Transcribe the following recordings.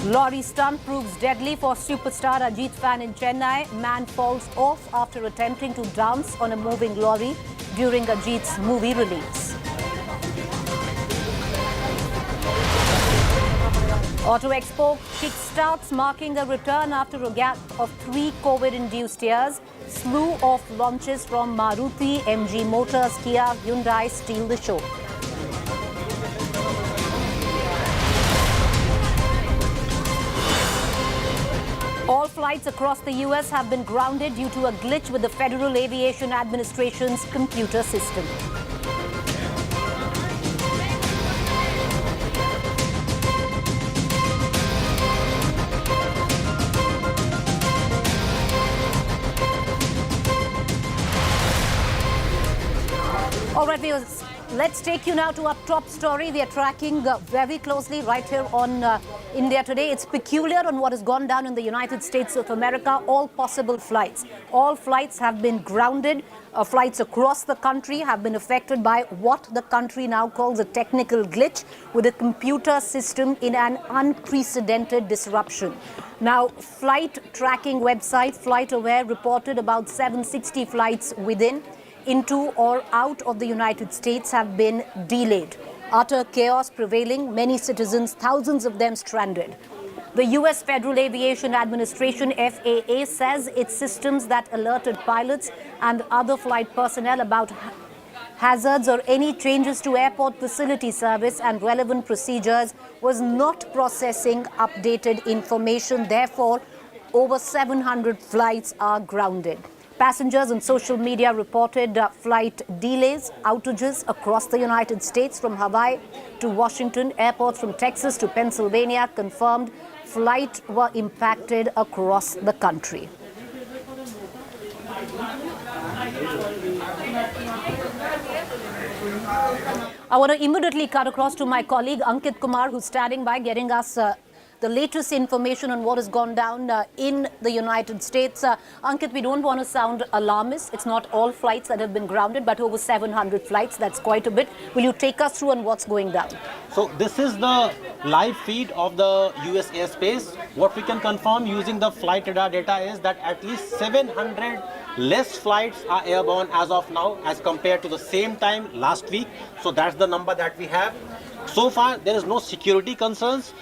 Lorry stunt proves deadly for superstar Ajit fan in Chennai. Man falls off after attempting to dance on a moving lorry during Ajit's movie release. Auto Expo kickstarts, marking a return after a gap of 3 COVID-induced years. Slew of launches from Maruti, MG Motors, Kia, Hyundai steal the show. All flights across the US have been grounded due to a glitch with the Federal Aviation Administration's computer system. All right, viewers, let's take you now to our top story. We are tracking very closely right here on India Today. It's peculiar on what has gone down in the United States of America. All possible flights. All flights have been grounded. Flights across the country have been affected by what the country now calls a technical glitch with a computer system in an unprecedented disruption. Now, flight tracking website FlightAware reported about 760 flights within, into or out of the United States have been delayed. Utter chaos prevailing, many citizens, thousands of them stranded. The US Federal Aviation Administration, FAA, says its systems that alerted pilots and other flight personnel about hazards or any changes to airport facility service and relevant procedures was not processing updated information. Therefore, over 700 flights are grounded. Passengers on social media reported flight delays, outages across the United States from Hawaii to Washington. Airports from Texas to Pennsylvania confirmed flights were impacted across the country. I want to immediately cut across to my colleague Ankit Kumar, who's standing by, getting us the latest information on what has gone down in the United States. Ankit, we don't want to sound alarmist. It's not all flights that have been grounded, but over 700 flights. That's quite a bit. Will you take us through on what's going down? So this is the live feed of the US airspace. What we can confirm using the flight radar data is that at least 700 less flights are airborne as of now as compared to the same time last week. So that's the number that we have. So far, there is no security concerns.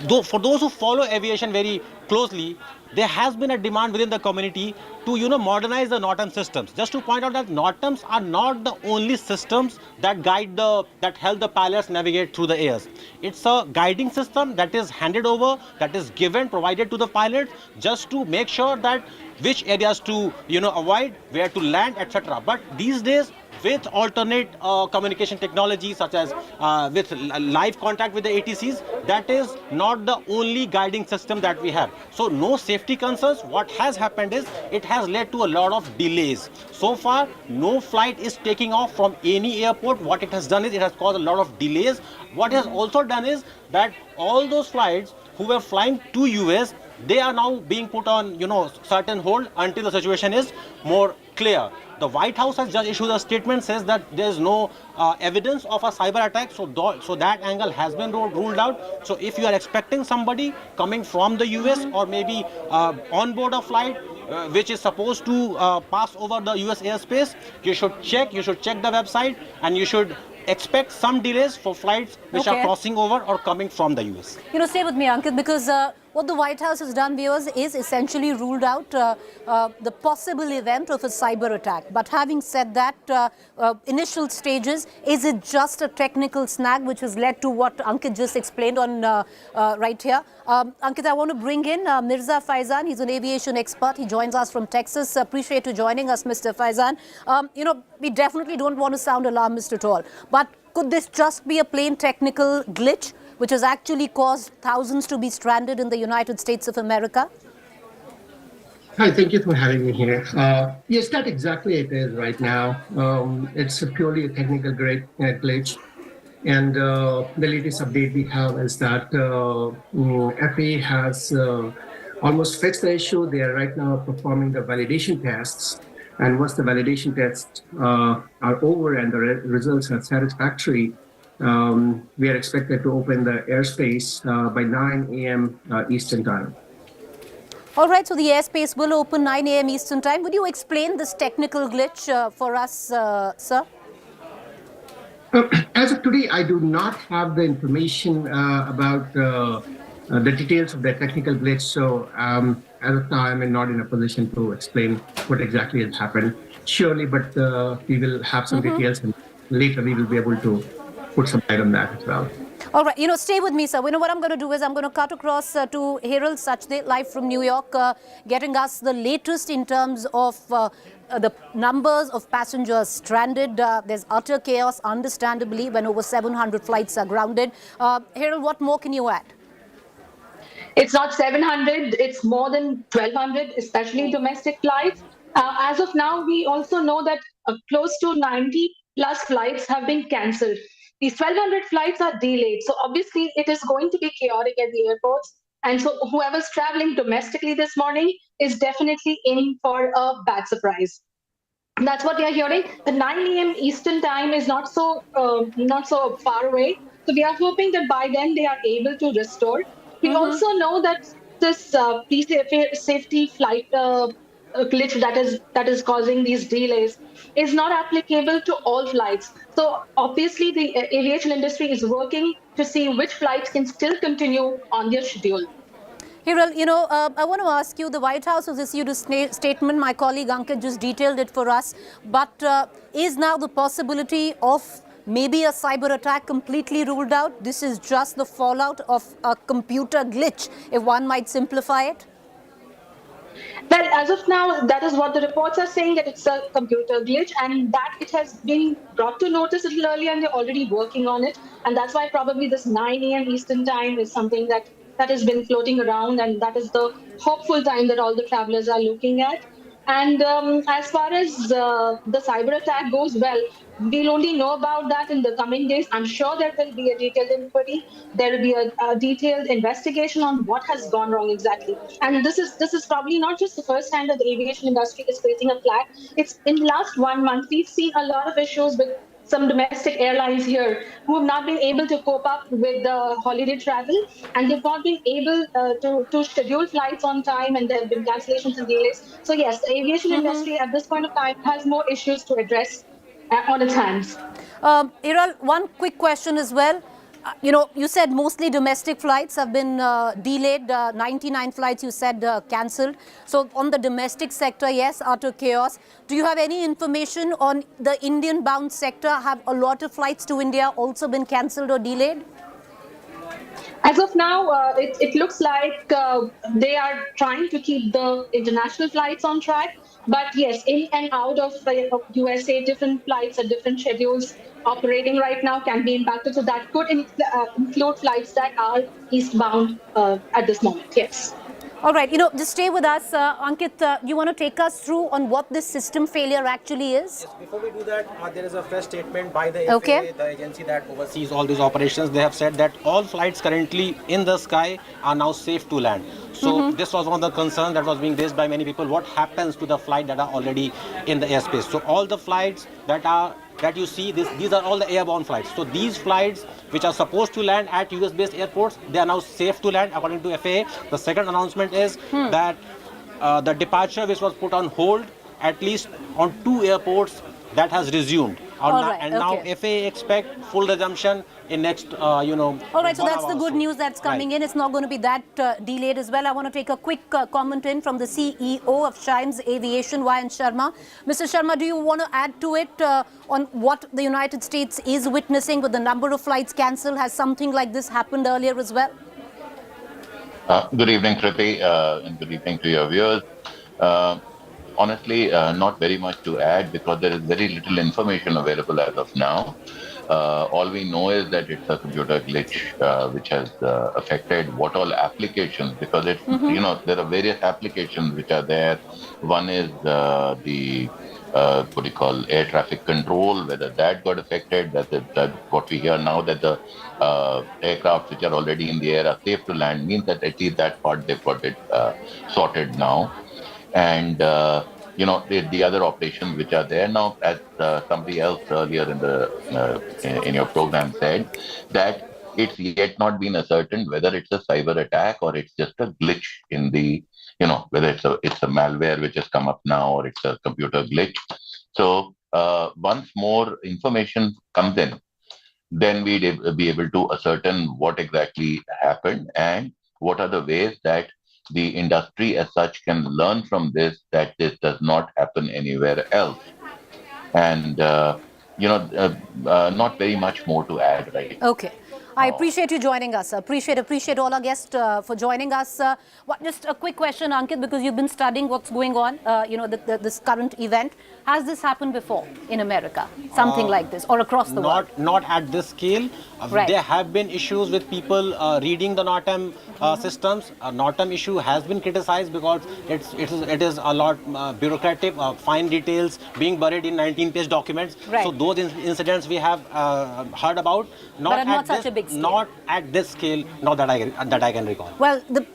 Though for those who follow aviation very closely, there has been a demand within the community to, modernize the NOTAM systems. Just to point out that NOTAMs are not the only systems that that help the pilots navigate through the airs. It's a guiding system that is handed over, that is provided to the pilots, just to make sure that which areas to, avoid, where to land, etc. But these days, with alternate communication technology such as with live contact with the ATCs, that is not the only guiding system that we have. So no safety concerns. What has happened is it has led to a lot of delays. So far, no flight is taking off from any airport. What it has done is it has caused a lot of delays. What it has also done is that all those flights who were flying to US, they are now being put on, certain hold until the situation is more clear. The White House has just issued a statement, says that there is no evidence of a cyber attack, so that angle has been ruled out. So if you are expecting somebody coming from the US or maybe on board a flight which is supposed to pass over the US airspace, you should check the website, and you should expect some delays for flights which are crossing over or coming from the US. Stay with me, Ankit, because what the White House has done, viewers, is essentially ruled out the possible event of a cyber attack. But having said that, initial stages, is it just a technical snag which has led to what Ankit just explained on right here? Ankit, I want to bring in Mirza Faizan. He's an aviation expert. He joins us from Texas. Appreciate you joining us, Mr. Faizan. We definitely don't want to sound alarmist at all. But could this just be a plain technical glitch which has actually caused thousands to be stranded in the United States of America? Hi, thank you for having me here. Yes, that exactly it is right now. It's purely a technical glitch. And the latest update we have is that FAA has almost fixed the issue. They are right now performing the validation tests. And once the validation tests are over and the results are satisfactory, We are expected to open the airspace by 9 a.m. Eastern Time. All right, so the airspace will open 9 a.m. Eastern Time. Would you explain this technical glitch for us, sir? As of today, I do not have the information about the details of the technical glitch. So as of now, I'm not in a position to explain what exactly has happened. Surely, but we will have some details, and later we will be able to put some light on that as well. All right, stay with me, sir. What I'm going to do is I'm going to cut across to Hiral Sachdev, live from New York, getting us the latest in terms of the numbers of passengers stranded. There's utter chaos, understandably, when over 700 flights are grounded. Hiral, what more can you add? It's not 700, it's more than 1,200, especially domestic flights. As of now, we also know that close to 90 plus flights have been cancelled. These 1,200 flights are delayed. So obviously, it is going to be chaotic at the airports. And so whoever's traveling domestically this morning is definitely in for a bad surprise. That's what we are hearing. The 9 a.m. Eastern time is not so far away. So we are hoping that by then they are able to restore. We also know that this safety flight glitch that is causing these delays is not applicable to all flights. So obviously the aviation industry is working to see which flights can still continue on their schedule. Hiral, I want to ask you, the White House has issued a statement. My colleague Ankit just detailed it for us. But is now the possibility of maybe a cyber attack completely ruled out? This is just the fallout of a computer glitch, if one might simplify it? Well, as of now, that is what the reports are saying, that it's a computer glitch and that it has been brought to notice a little earlier and they're already working on it. And that's why probably this 9 a.m. Eastern time is something that has been floating around, and that is the hopeful time that all the travelers are looking at. And as far as the cyber attack goes, well, we'll only know about that in the coming days. I'm sure there will be a detailed inquiry. There will be a detailed investigation on what has gone wrong exactly. And this is probably not just the first time that the aviation industry is facing a flag. It's in the last 1 month we've seen a lot of issues with some domestic airlines here who have not been able to cope up with the holiday travel, and they've not been able to schedule flights on time, and there have been cancellations and delays. So yes, the aviation industry at this point of time has more issues to address on its hands. Hiral, one quick question as well. You said mostly domestic flights have been delayed. 99 flights, you said, cancelled. So on the domestic sector, yes, utter chaos. Do you have any information on the Indian-bound sector? Have a lot of flights to India also been cancelled or delayed? As of now, it looks like they are trying to keep the international flights on track. But yes, in and out of USA, different flights at different schedules operating right now can be impacted. So that could include flights that are eastbound at this moment. Yes. All right, just stay with us. Ankit, you want to take us through on what this system failure actually is? Yes, before we do that, there is a fresh statement by the Okay. FAA, the agency that oversees all these operations. They have said that all flights currently in the sky are now safe to land. So this was one of the concerns that was being raised by many people. What happens to the flight that are already in the airspace? So all the flights that you see, these are all the airborne flights. So these flights which are supposed to land at US-based airports, they are now safe to land according to FAA. The second announcement is that the departure which was put on hold, at least on 2 airports, that has resumed. Now FAA expect full resumption in next, All right, so that's the good news that's coming in. It's not going to be that delayed as well. I want to take a quick comment in from the CEO of Chimes Aviation, Y. Sharma. Mr. Sharma, do you want to add to it on what the United States is witnessing with the number of flights cancelled? Has something like this happened earlier as well? Good evening, Preeti, and good evening to your viewers. Honestly, not very much to add because there is very little information available as of now. All we know is that it's a computer glitch which has affected what all applications, because it's, there are various applications which are there. One is the what you call air traffic control, whether that got affected. That what we hear now, that the aircraft which are already in the air are safe to land, means that at least that part they've got it sorted now. And the other operations which are there. Now, as somebody else earlier in your program said, that it's yet not been ascertained whether it's a cyber attack or it's just a glitch in the, whether it's a malware which has come up now or it's a computer glitch. So once more information comes in, then we'd be able to ascertain what exactly happened and what are the ways that the industry as such can learn from this, that this does not happen anywhere else. And, not very much more to add, right? Okay. I appreciate you joining us. Appreciate all our guests for joining us. Just a quick question, Ankit, because you've been studying what's going on, this current event. Has this happened before in America? Something like this or across the world? Not at this scale. Right. There have been issues with people reading the NOTAM systems. NOTAM issue has been criticized because it is a lot bureaucratic, fine details being buried in 19-page documents. Right. So those incidents we have heard about. But not such a big scale. Not at this scale, not that I can recall. Well, the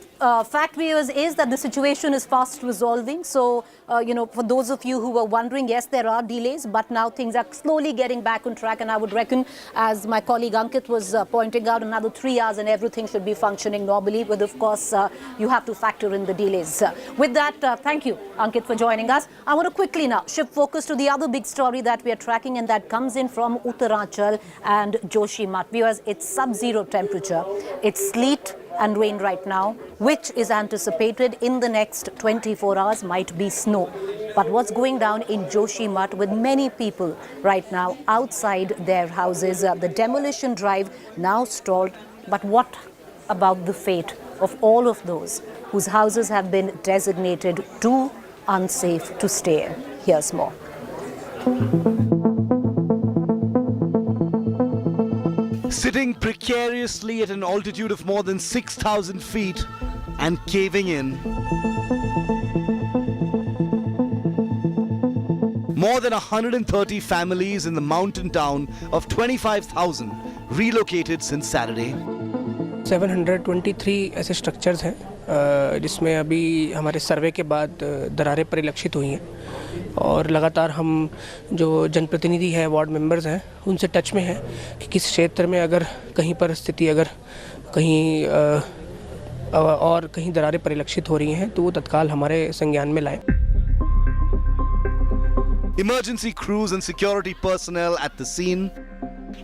fact, viewers, is that the situation is fast resolving. So, for those of you who were wondering, yes, there are delays, but now things are slowly getting back on track. And I would reckon, as my colleague Ankit was pointing out, another 3 hours and everything should be functioning normally. But of course, you have to factor in the delays. With that, thank you, Ankit, for joining us. I want to quickly now shift focus to the other big story that we are tracking, and that comes in from Uttaranchal and Joshimath. Viewers, it's sub-zero temperature. It's sleet and rain right now, which is anticipated in the next 24 hours might be snow. But what's going down in Joshimath with many people right now outside their houses, the demolition drive now stalled. But what about the fate of all of those whose houses have been designated too unsafe to stay in? Here's more. Sitting precariously at an altitude of more than 6,000 feet and caving in. More than 130 families in the mountain town of 25,000 relocated since Saturday. 723 ऐसे structures हैं जिसमें अभी हमारे सर्वे के बाद दरारें परिलक्षित हुई हैं और लगातार हम जो जनप्रतिनिधि हैं, वार्ड मेंबर्स हैं, उनसे टच में हैं कि किस क्षेत्र में अगर कहीं पर स्थिति अगर कहीं और कहीं दरारें परिलक्षित हो रही हैं तो वो तत्काल हमारे संज्ञान में लाएं। Emergency crews and security personnel at the scene.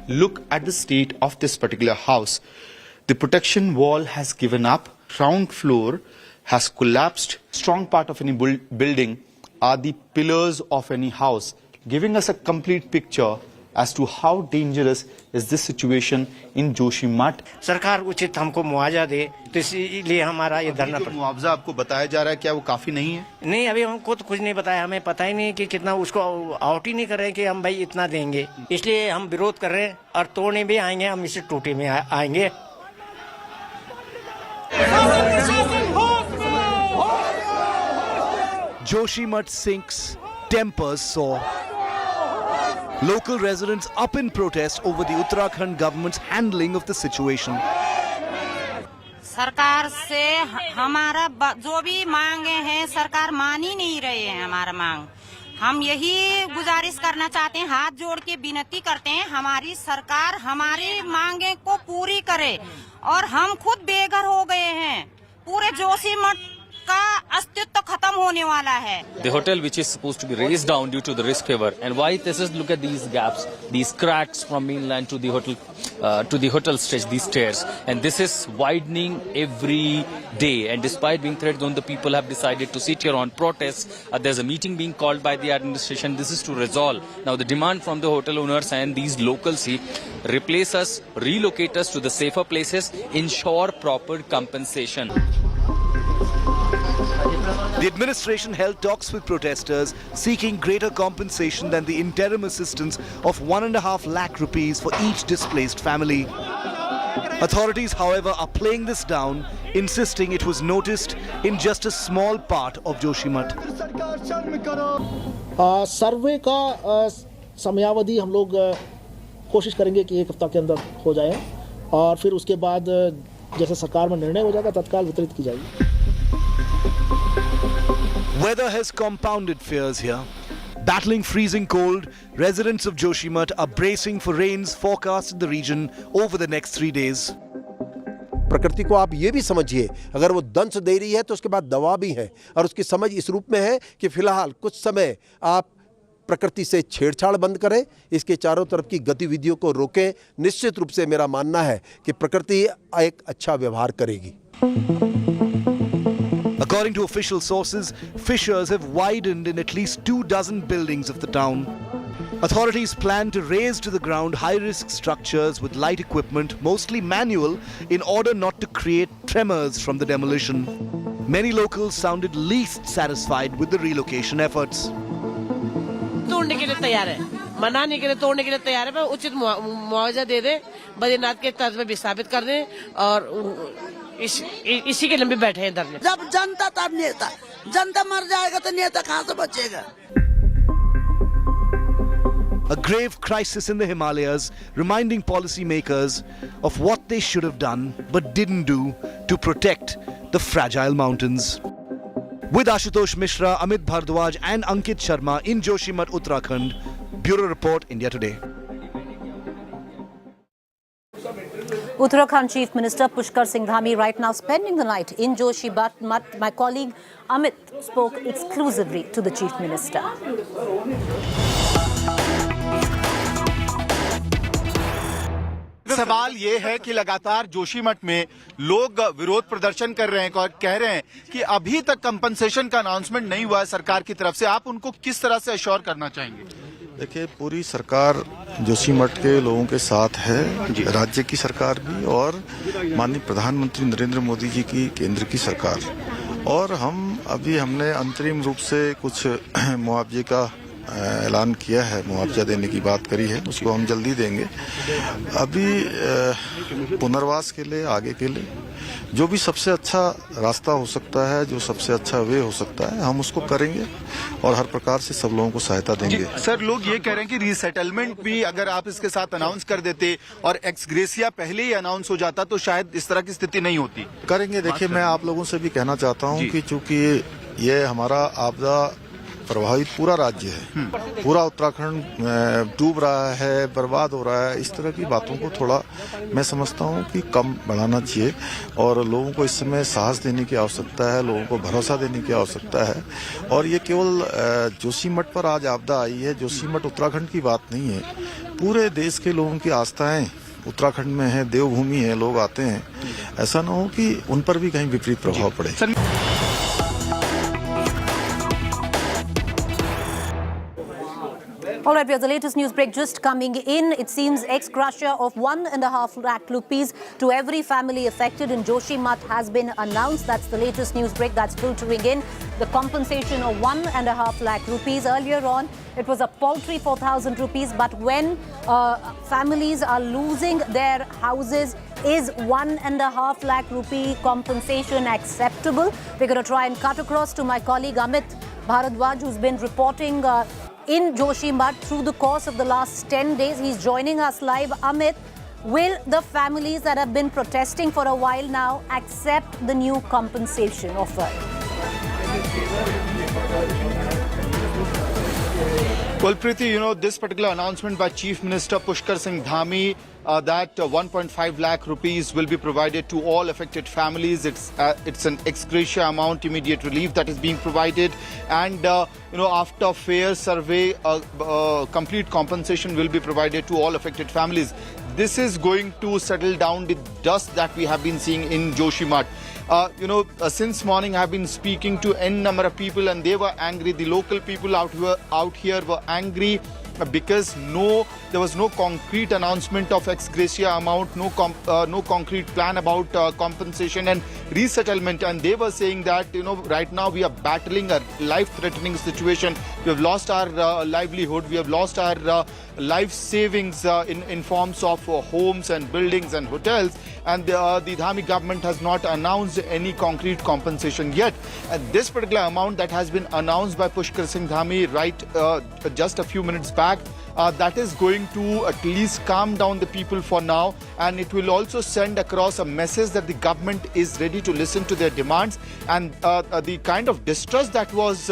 Look at the state of this particular house. The protection wall has given up. Ground floor has collapsed. Strong part of any building are the pillars of any house, giving us a complete picture as to how dangerous is this situation in Joshimath. सरकार उचित हमको मुआवजा दे, तो इसीलिए हमारा ये धरना पर। मुआवजा आपको बताया जा रहा है, क्या वो काफी नहीं है? नहीं, अभी हमको तो कुछ नहीं बताया, हमें पता ही नहीं कि कितना, उसको आउट ही नहीं कर रहे कि हम भाई इतना देंगे, इसलिए हम विरोध कर रहे हैं और तोड़ने भी आएंगे, हम इसे टूटे में आएंगे। Joshimath sinks, tempers soar. Local residents up in protest over the Uttarakhand government's handling of the situation. सरकार से हमारा जो भी मांगे हैं सरकार मान ही नहीं रहे हैं हमारा मांग। हम यही गुजारिश करना चाहते हैं, हाथ जोड़ के विनती करते हैं हमारी सरकार हमारी मांगे को पूरी करे और हम खुद बेघर हो गए हैं, पूरे जोशीमठ का अस्तित्व खत्म होने वाला है। The hotel which is supposed to be raised down due to the risk waiver, and why this is, look at these gaps, these cracks from mainland to the hotel stretch, these stairs, and this is widening every day, and despite being threat zone, the people have decided to sit here on protest. There's a meeting being called by the administration. This is to resolve now the demand from the hotel owners and these locals. Replace us, relocate us to the safer places, ensure proper compensation. The administration held talks with protesters seeking greater compensation than the interim assistance of 1.5 lakh rupees for each displaced family. Authorities, however, are playing this down, insisting it was noticed in just a small part of Joshimath. सर्वे का समयावधि हम लोग कोशिश करेंगे कि 1 हफ्ता के अंदर हो जाए और फिर उसके बाद जैसे सरकार में निर्णय हो जाएगा तत्काल वितरित की जाएगी। Weather has compounded fears here. Battling freezing cold, residents of Joshimath are bracing for rains forecast in the region over the next 3 days. प्रकृति को आप ये भी समझिए, अगर वो दंश दे रही है तो उसके बाद दवा भी है, और उसकी समझ इस रूप में है कि फिलहाल कुछ समय आप प्रकृति से छेड़छाड़ बंद करें, इसके चारों तरफ की गतिविधियों को रोकें। निश्चित रूप से मेरा मानना है कि प्रकृति एक अच्छा व्यवहार करेगी। According to official sources, fissures have widened in at least 24 buildings of the town. Authorities plan to raze to the ground high-risk structures with light equipment, mostly manual, in order not to create tremors from the demolition. Many locals sounded least satisfied with the relocation efforts. तोड़ने के लिए तैयार है, मनाने के लिए, तोड़ने के लिए तैयार है, पर उचित मुआवजा दे दे, बद्रीनाथ के तर्ज में विस्थापित कर दें और इसी के लंबे बैठे हैं धरने। जब जनता तब नेता, जनता मर जाएगा तो नेता कहाँ से बचेगा? A grave crisis in the Himalayas, reminding policymakers of what they should have done but didn't do to protect the fragile mountains. With Ashutosh Mishra, Amit Bhardwaj and Ankit Sharma in Joshimath, Uttarakhand, Bureau Report, India Today. Uttarakhand Chief Minister Pushkar Singh Dhami right now spending the night in Joshimath. My colleague Amit spoke exclusively to the Chief Minister. सवाल ये है कि लगातार जोशीमठ में लोग विरोध प्रदर्शन कर रहे हैं और कह रहे हैं कि अभी तक कंपनसेशन का अनाउंसमेंट नहीं हुआ है सरकार की तरफ से। आप उनको किस तरह से अश्योर करना चाहेंगे? देखिए, पूरी सरकार जोशीमठ के लोगों के साथ है, राज्य की सरकार भी और माननीय प्रधानमंत्री नरेंद्र मोदी जी की केंद्र की सरकार। और हमने अंतरिम रूप से कुछ मुआवजे का ऐलान किया है, मुआवजा देने की बात करी है, उसको हम जल्दी देंगे। अभी पुनर्वास के लिए, आगे के लिए जो भी सबसे अच्छा रास्ता हो सकता है, जो सबसे अच्छा वे हो सकता है, हम उसको करेंगे और हर प्रकार से सब लोगों को सहायता देंगे। सर, लोग ये कह रहे हैं कि रीसेटलमेंट भी अगर आप इसके साथ अनाउंस कर देते और एक्स ग्रेसिया पहले ही अनाउंस हो जाता तो शायद इस तरह की स्थिति नहीं होती। करेंगे। देखिए, मैं आप लोगों से भी कहना चाहता हूँ कि चूंकि ये हमारा आपदा प्रभावित पूरा राज्य है, पूरा उत्तराखंड डूब रहा है, बर्बाद हो रहा है, इस तरह की बातों को थोड़ा मैं समझता हूँ कि कम बढ़ाना चाहिए और लोगों को इस समय साहस देने की आवश्यकता है, लोगों को भरोसा देने की आवश्यकता है। और ये केवल जोशीमठ पर आज आपदा आई है, जोशीमठ उत्तराखंड की बात नहीं है, पूरे देश के लोगों की आस्थाएं उत्तराखंड में है, देवभूमि है, लोग आते हैं, ऐसा न हो कि उन पर भी कहीं विपरीत प्रभाव पड़े। All right, we have the latest news break just coming in. It seems ex-gratia of 1.5 lakh rupees to every family affected in Joshimath has been announced. That's the latest news break that's filtering in. The compensation of 1.5 lakh rupees. Earlier on, it was a paltry 4,000 rupees. But when families are losing their houses, is 1.5 lakh rupee compensation acceptable? We're going to try and cut across to my colleague Amit Bhardwaj, who's been reporting in Joshimath through the course of the last 10 days. He's joining us live. Amit, will the families that have been protesting for a while now accept the new compensation offer? Well, Preeti, you know, this particular announcement by Chief Minister Pushkar Singh Dhami that 1.5 lakh rupees will be provided to all affected families. It's an ex gratia amount, immediate relief that is being provided, and you know, after fair survey, complete compensation will be provided to all affected families. This is going to settle down the dust that we have been seeing in Joshimath. Since morning I've been speaking to n number of people and they were angry. The local people out here were angry because there was no concrete announcement of ex gratia amount, no concrete plan about compensation and resettlement, and they were saying that, you know, right now we are battling a life-threatening situation. We have lost our livelihood, we have lost our life savings in forms of homes and buildings and hotels, and the Dhami government has not announced any concrete compensation yet. And this particular amount that has been announced by Pushkar Singh Dhami just a few minutes back that is going to at least calm down the people for now, and it will also send across a message that the government is ready to listen to their demands, and the kind of distrust that was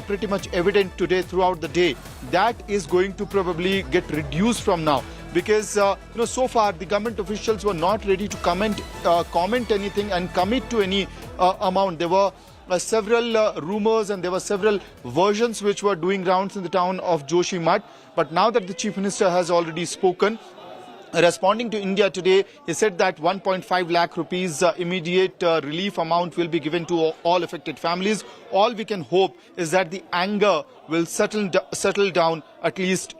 pretty much evident today throughout the day, that is going to probably get reduced from now. Because so far the government officials were not ready to comment anything and commit to any amount. There were several rumors and there were several versions which were doing rounds in the town of Joshimath. But now that the Chief Minister has already spoken, responding to India Today, he said that 1.5 lakh rupees immediate relief amount will be given to all affected families. All we can hope is that the anger will settle down at least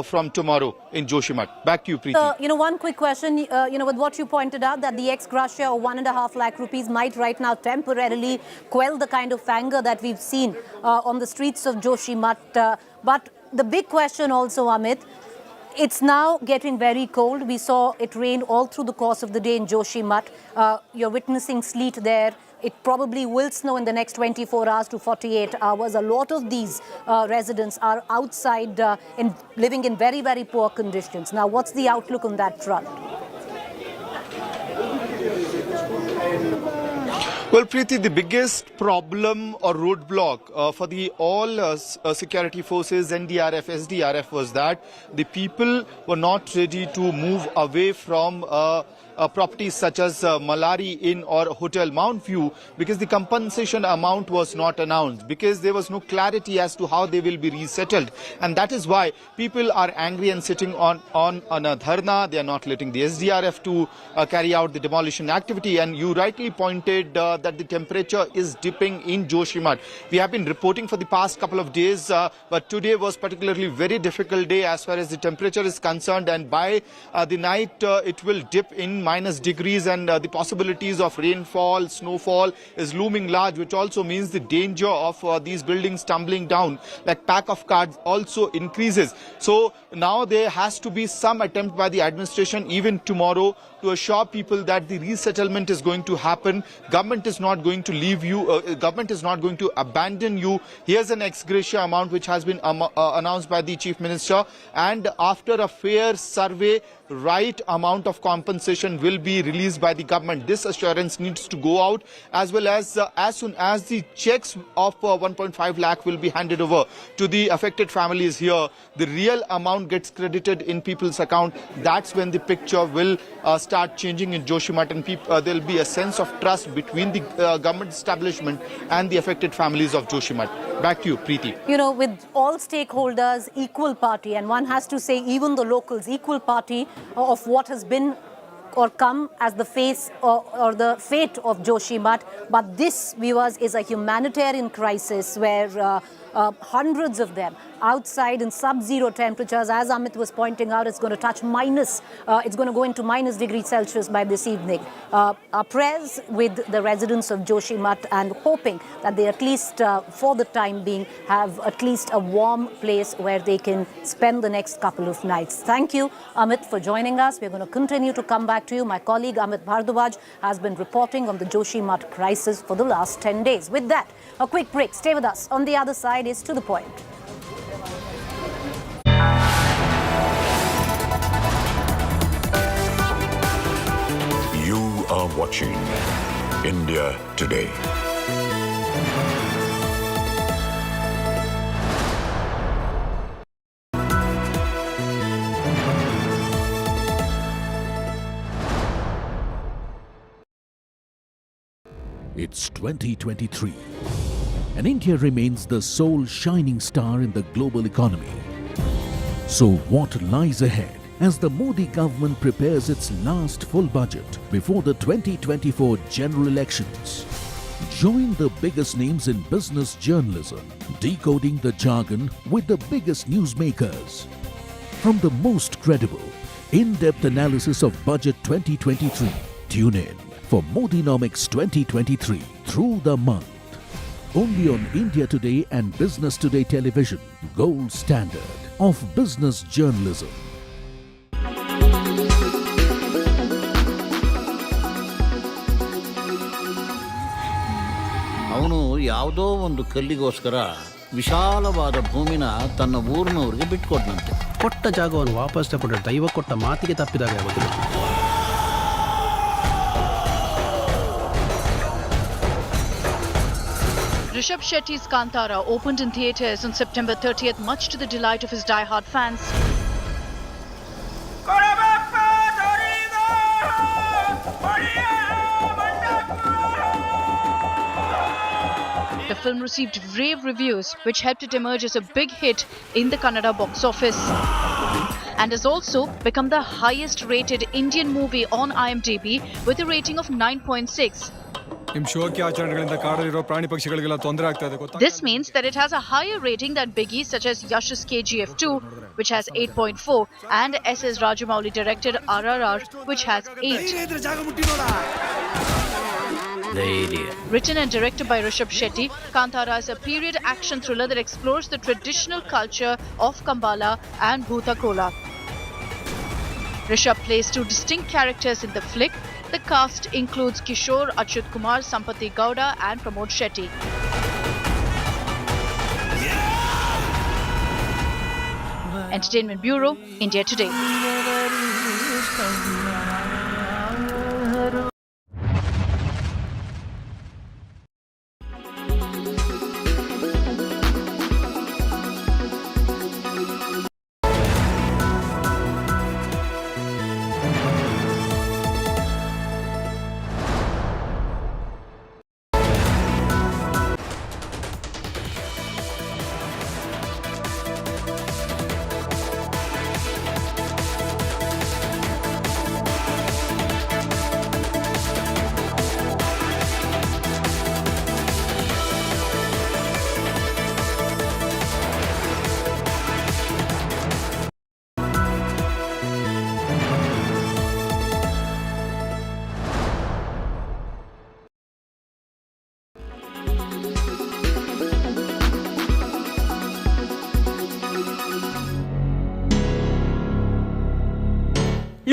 from tomorrow in Joshimath. Back to you, Preeti. One quick question, with what you pointed out, that the ex-gratia of 1.5 lakh rupees might right now temporarily quell the kind of anger that we've seen on the streets of Joshimath. But the big question also, Amit, it's now getting very cold. We saw it rain all through the course of the day in Joshimath. You're witnessing sleet there. It probably will snow in the next 24 hours to 48 hours. A lot of these residents are outside and living in very, very poor conditions. Now, what's the outlook on that front? Well, Preeti, the biggest problem or roadblock for the all security forces, NDRF, SDRF, was that the people were not ready to move away from properties such as Malari Inn or Hotel Mount View, because the compensation amount was not announced, because there was no clarity as to how they will be resettled. And that is why people are angry and sitting on a dharna. They are not letting the SDRF to carry out the demolition activity. And you rightly pointed that the temperature is dipping in Joshimath. We have been reporting for the past couple of days, but today was particularly very difficult day as far as the temperature is concerned. And by the night, it will dip in minus degrees, and the possibilities of rainfall, snowfall is looming large, which also means the danger of these buildings tumbling down like pack of cards also increases. So now there has to be some attempt by the administration even tomorrow to assure people that the resettlement is going to happen. Government is not going to leave you. Government is not going to abandon you. Here's an ex gratia amount which has been announced by the Chief Minister, and after a fair survey, right amount of compensation will be released by the government. This assurance needs to go out, as well as soon as the checks of 1.5 lakh will be handed over to the affected families here, the real amount gets credited in people's account. That's when the picture will start changing in Joshimath, and there will be a sense of trust between the government establishment and the affected families of Joshimath. Back to you, Preeti. With all stakeholders, equal party, and one has to say even the locals, equal party of what has been or come as the face or the fate of Joshimath. But this, viewers, is a humanitarian crisis where hundreds of them outside in sub-zero temperatures. As Amit was pointing out, it's going to touch it's going to go into minus degrees Celsius by this evening. Our prayers with the residents of Joshimath, and hoping that they at least for the time being have at least a warm place where they can spend the next couple of nights. Thank you, Amit, for joining us. We're going to continue to come back to you. My colleague Amit Bhardwaj has been reporting on the Joshimath crisis for the last 10 days. With that, a quick break. Stay with us. On the other side is To the Point. You are watching India Today. It's 2023, and India remains the sole shining star in the global economy. So what lies ahead as the Modi government prepares its last full budget before the 2024 general elections? Join the biggest names in business journalism, decoding the jargon with the biggest newsmakers. From the most credible, in-depth analysis of Budget 2023, tune in for Modinomics 2023 through the month. Only on India Today and Business Today Television, gold standard of business journalism. ಅವನು ಯಾವುದೋ ಒಂದು ಕಲ್ಲಿಗೋಸ್ಕರ ವಿಶಾಲವಾದ ಭೂಮಿನ ತನ್ನ ಊರಿನವರಿಗೆ ಬಿಟ್ಟುಕೊಟ್ನಂತೆ. ಕೊಟ್ಟ ಜಾಗವನ್ನು ವಾಪಸ್ ತಗೊಂಡ್ರೆ ದೈವ ಕೊಟ್ಟ ಮಾತಿಗೆ ತಪ್ಪಿದಾಗ ಯಾವುದು? Rishabh Shetty's Kantara opened in theatres on September 30th, much to the delight of his die-hard fans. The film received rave reviews, which helped it emerge as a big hit in the Kannada box office, and has also become the highest-rated Indian movie on IMDb with a rating of 9.6. This means that it has a higher rating than biggies such as Yash's KGF 2, which has 8.4, and S.S. Rajamouli directed RRR, which has 8. Written and directed by Rishabh Shetty, Kantara is a period action thriller that explores the traditional culture of Kambala and Bhutakola. Rishabh plays two distinct characters in the flick. The cast includes Kishore, Achyut Kumar, Sampati Gowda and Pramod Shetty. Entertainment Bureau, India Today.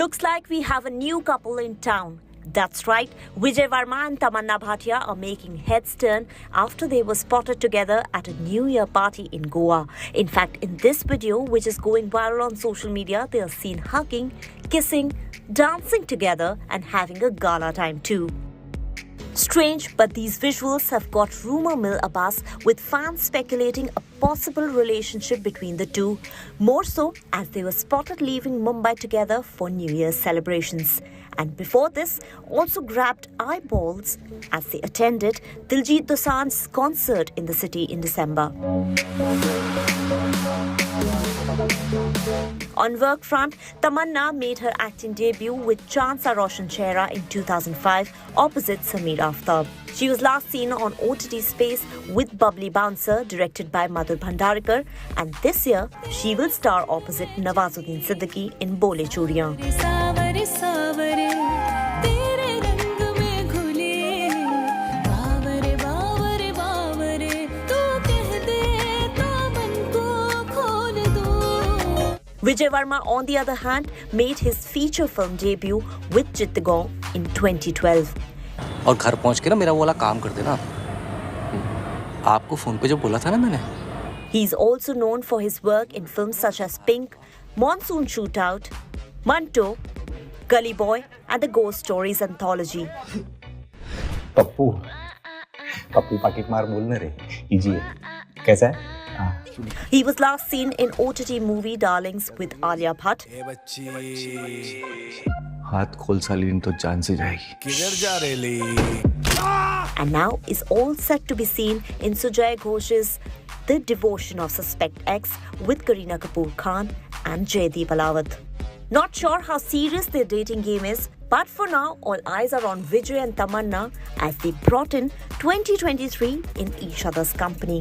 Looks like we have a new couple in town. That's right, Vijay Varma and Tamannaah Bhatia are making heads turn after they were spotted together at a New Year party in Goa. In fact, in this video, which is going viral on social media, they are seen hugging, kissing, dancing together and having a gala time too. Strange, but these visuals have got rumour mill abuzz, with fans speculating a possible relationship between the two, more so as they were spotted leaving Mumbai together for New Year's celebrations. And before this, also grabbed eyeballs as they attended Diljit Dosanjh's concert in the city in December. On work front, Tamannaah made her acting debut with Chand Sa Roshan Chehra in 2005 opposite Sameer Aftab. She was last seen on OTT Space with Bubbly Bouncer, directed by Madhur Bhandarkar, and this year she will star opposite Nawazuddin Siddiqui in Bole Churiyan. Vijay Varma, on the other hand, made his feature film debut with Chittagong in 2012. और घर पहुंच के ना मेरा वाला काम कर देना. आपको फोन पे जो बोला था ना मैंने. He's also known for his work in films such as Pink, Monsoon Shootout, Manto, Gully Boy, and the Ghost Stories anthology. Pappu पाकिट मार बोलना रे. इजी है. कैसा है? He was last seen in OTT movie Darlings with Alia Bhatt. हाथ खोल साली तो जान से जाएगी. किधर जा रहे ली? And now is all set to be seen in Sujay Ghosh's The Devotion of Suspect X with Kareena Kapoor Khan and Jaideep Ahlawat. Not sure how serious their dating game is, but for now, all eyes are on Vijay and Tamannaah as they brought in 2023 in each other's company.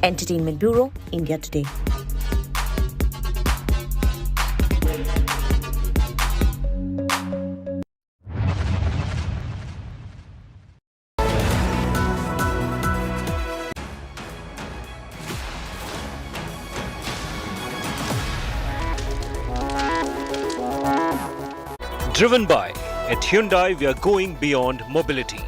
Entertainment Bureau, India Today. Driven by, at Hyundai we are going beyond mobility.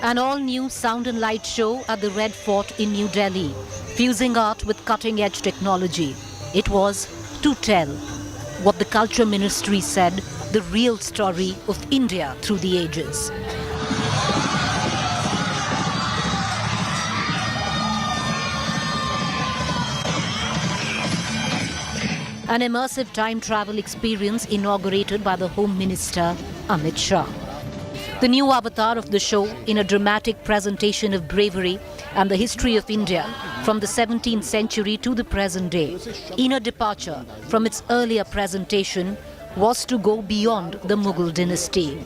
An all-new sound and light show at the Red Fort in New Delhi, fusing art with cutting-edge technology. It was to tell what the Culture Ministry said, the real story of India through the ages. An immersive time travel experience inaugurated by the Home Minister, Amit Shah. The new avatar of the show in a dramatic presentation of bravery and the history of India from the 17th century to the present day, in a departure from its earlier presentation, was to go beyond the Mughal dynasty.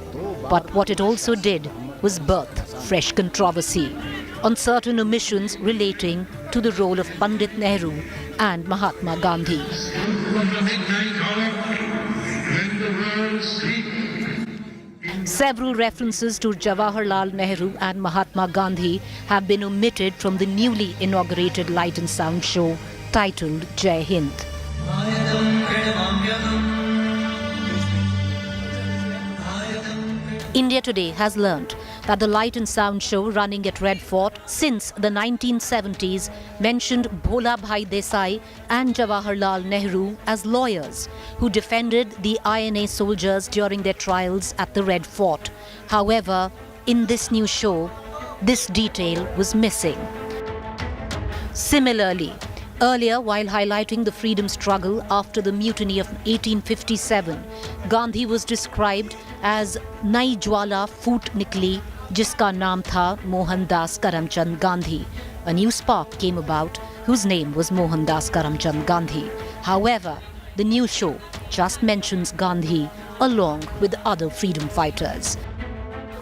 But what it also did was birth fresh controversy on certain omissions relating to the role of Pandit Nehru and Mahatma Gandhi. Several references to Jawaharlal Nehru and Mahatma Gandhi have been omitted from the newly inaugurated Light and Sound show titled Jai Hind. India Today has learnt that the Light and Sound show running at Red Fort since the 1970s mentioned Bhola Bhai Desai and Jawaharlal Nehru as lawyers who defended the INA soldiers during their trials at the Red Fort. However, in this new show, this detail was missing. Similarly, earlier, while highlighting the freedom struggle after the mutiny of 1857, Gandhi was described as Nai Jwala Foot Nikli, jiska naam tha Mohandas Karamchand Gandhi. A new spark came about whose name was Mohandas Karamchand Gandhi. However, the new show just mentions Gandhi along with other freedom fighters.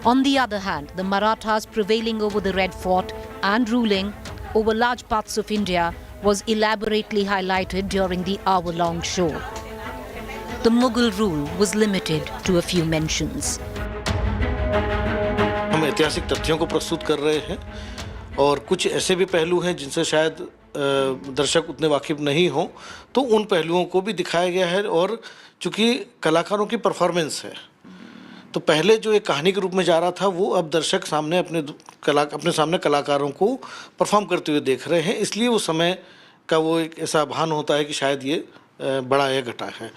On the other hand, the Marathas prevailing over the Red Fort and ruling over large parts of India was elaborately highlighted during the hour-long show. The Mughal rule was limited to a few mentions. हम ऐतिहासिक तथ्यों को प्रस्तुत कर रहे हैं और कुछ ऐसे भी पहलू हैं जिनसे शायद दर्शक उतने वाकिफ नहीं हो, तो उन पहलुओं को भी दिखाया गया है। और चूंकि कलाकारों की परफॉर्मेंस है, तो पहले जो एक कहानी के रूप में जा रहा था, वो अब दर्शक सामने अपने सामने कलाकारों को परफॉर्म करते हुए देख रहे हैं। इसलिए वो समय का वो एक ऐसा भान होता है कि शायद ये बड़ा या घटा है।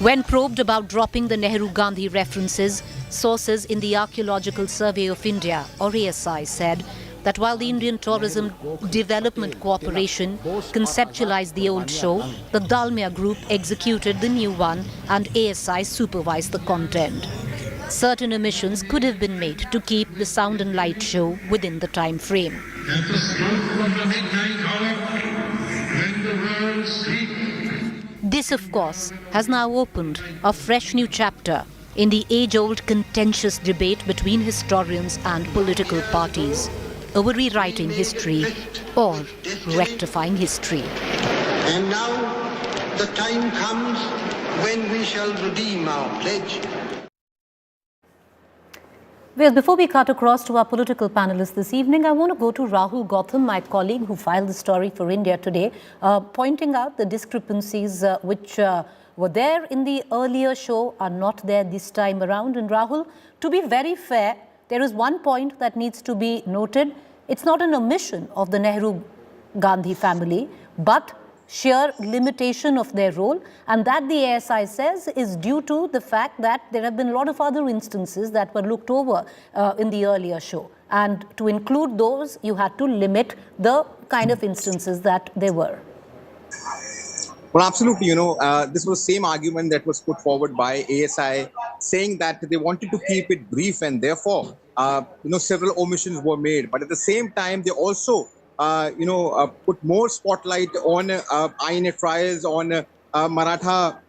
When probed about dropping the Nehru-Gandhi references, sources in the Archaeological Survey of India, or ASI, said that while the Indian Tourism Development Corporation conceptualized the old show, the Dalmia Group executed the new one and ASI supervised the content. Certain omissions could have been made to keep the sound and light show within the time frame. This, of course, has now opened a fresh new chapter in the age-old contentious debate between historians and political parties over rewriting history or rectifying history. And now the time comes when we shall redeem our pledge. Well, before we cut across to our political panelists this evening, I want to go to Rahul Gautam, my colleague who filed the story for India Today, pointing out the discrepancies which were there in the earlier show are not there this time around. And Rahul, to be very fair, there is one point that needs to be noted. It's not an omission of the Nehru-Gandhi family, but sheer limitation of their role, and that the ASI says is due to the fact that there have been a lot of other instances that were looked over in the earlier show. And to include those, you had to limit the kind of instances that there were. Well, absolutely. This was the same argument that was put forward by ASI, saying that they wanted to keep it brief and therefore, several omissions were made. But at the same time, they also put more spotlight on INA trials, on Maratha,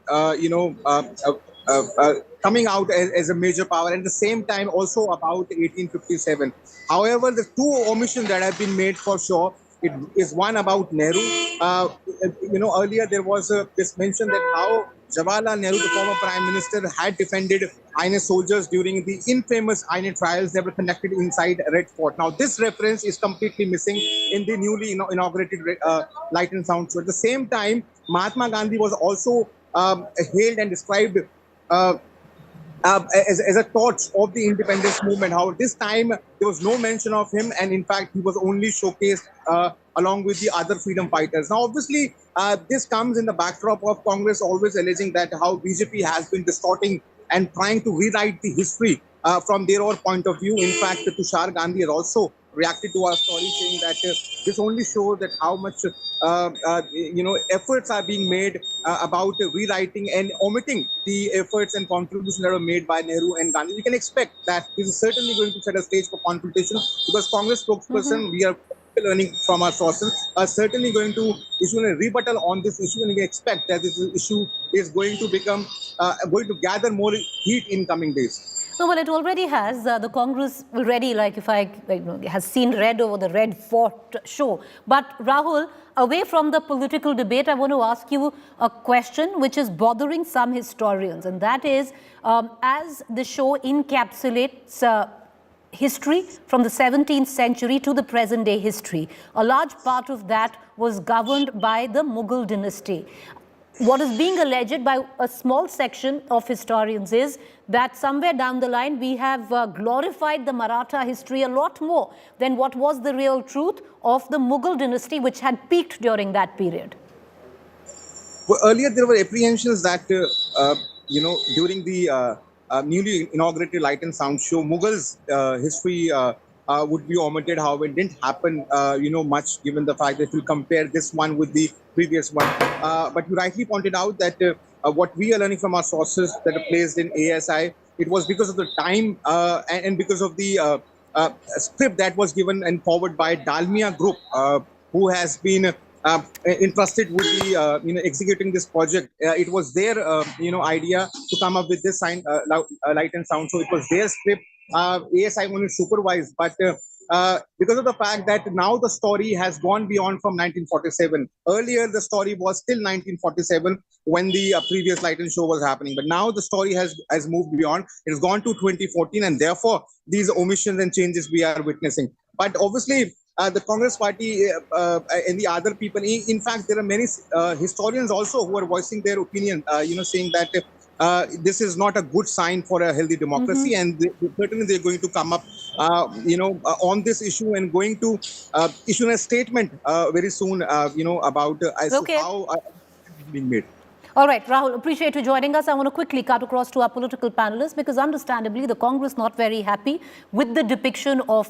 coming out as a major power, and at the same time also about 1857. However, the two omissions that have been made for sure, it is one about Nehru. Earlier there was this mention that how Jawaharlal Nehru, the former Prime Minister, had defended INA soldiers during the infamous INA trials that were conducted inside Red Fort. Now, this reference is completely missing in the newly inaugurated Light and Sound show. At the same time, Mahatma Gandhi was also hailed and described as a torch of the independence movement. However, this time there was no mention of him, and in fact, he was only showcased along with the other freedom fighters. Now, obviously, this comes in the backdrop of Congress always alleging that how BJP has been distorting and trying to rewrite the history from their own point of view. In fact, Tushar Gandhi has also reacted to our story, saying that this only shows that how much efforts are being made about rewriting and omitting the efforts and contributions that were made by Nehru and Gandhi. We can expect that this is certainly going to set a stage for confrontation, because Congress spokesperson, we are learning from our sources, are certainly going to issue a rebuttal on this issue, and we expect that this issue is going to become going to gather more heat in coming days. No, well, it already has. The Congress already, has seen red over the Red Fort show. But Rahul, away from the political debate, I want to ask you a question which is bothering some historians, and that is, as the show encapsulates history from the 17th century to the present day history, a large part of that was governed by the Mughal dynasty. What is being alleged by a small section of historians is that somewhere down the line we have glorified the Maratha history a lot more than what was the real truth of the Mughal dynasty, which had peaked during that period. Well, earlier there were apprehensions that, during the newly inaugurated Light and Sound show, Mughals history would be omitted. However, it didn't happen, much, given the fact that if you compare this one with the previous one. But you rightly pointed out that what we are learning from our sources that are placed in ASI, it was because of the time and because of the script that was given and forwarded by Dalmia Group, who has been entrusted with the executing this project. It was their idea to come up with this Light and Sound. So it was their script. ASI only supervised, but because of the fact that now the story has gone beyond from 1947. Earlier, the story was still 1947 when the previous Light and Show was happening. But now the story has moved beyond. It has gone to 2014, and therefore these omissions and changes we are witnessing. But obviously, the Congress party and the other people, in fact, there are many historians also who are voicing their opinion, saying that this is not a good sign for a healthy democracy, and certainly they're going to come up, on this issue and going to issue a statement very soon, about as to how it's being made. All right, Rahul, appreciate you joining us. I want to quickly cut across to our political panelists, because understandably the Congress not very happy with the depiction of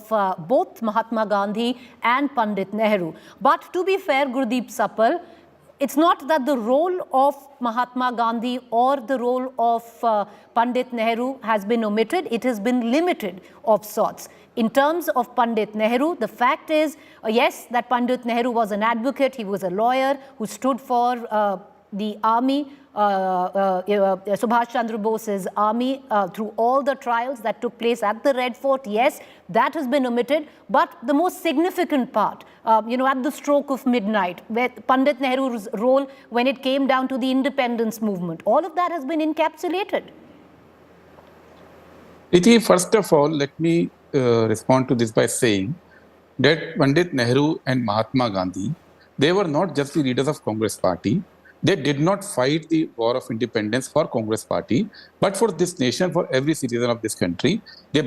both Mahatma Gandhi and Pandit Nehru. But to be fair, Gurdeep Sapal, it's not that the role of Mahatma Gandhi or the role of Pandit Nehru has been omitted. It has been limited of sorts. In terms of Pandit Nehru, the fact is, yes, that Pandit Nehru was an advocate. He was a lawyer who stood for the army, Subhash Chandra Bose's army, through all the trials that took place at the Red Fort. Yes, that has been omitted. But the most significant part, at the stroke of midnight, where Pandit Nehru's role when it came down to the independence movement, all of that has been encapsulated. Preeti, first of all, let me respond to this by saying that Pandit Nehru and Mahatma Gandhi, they were not just the leaders of Congress party. They did not fight the war of independence for Congress party, but for this nation, for every citizen of this country. They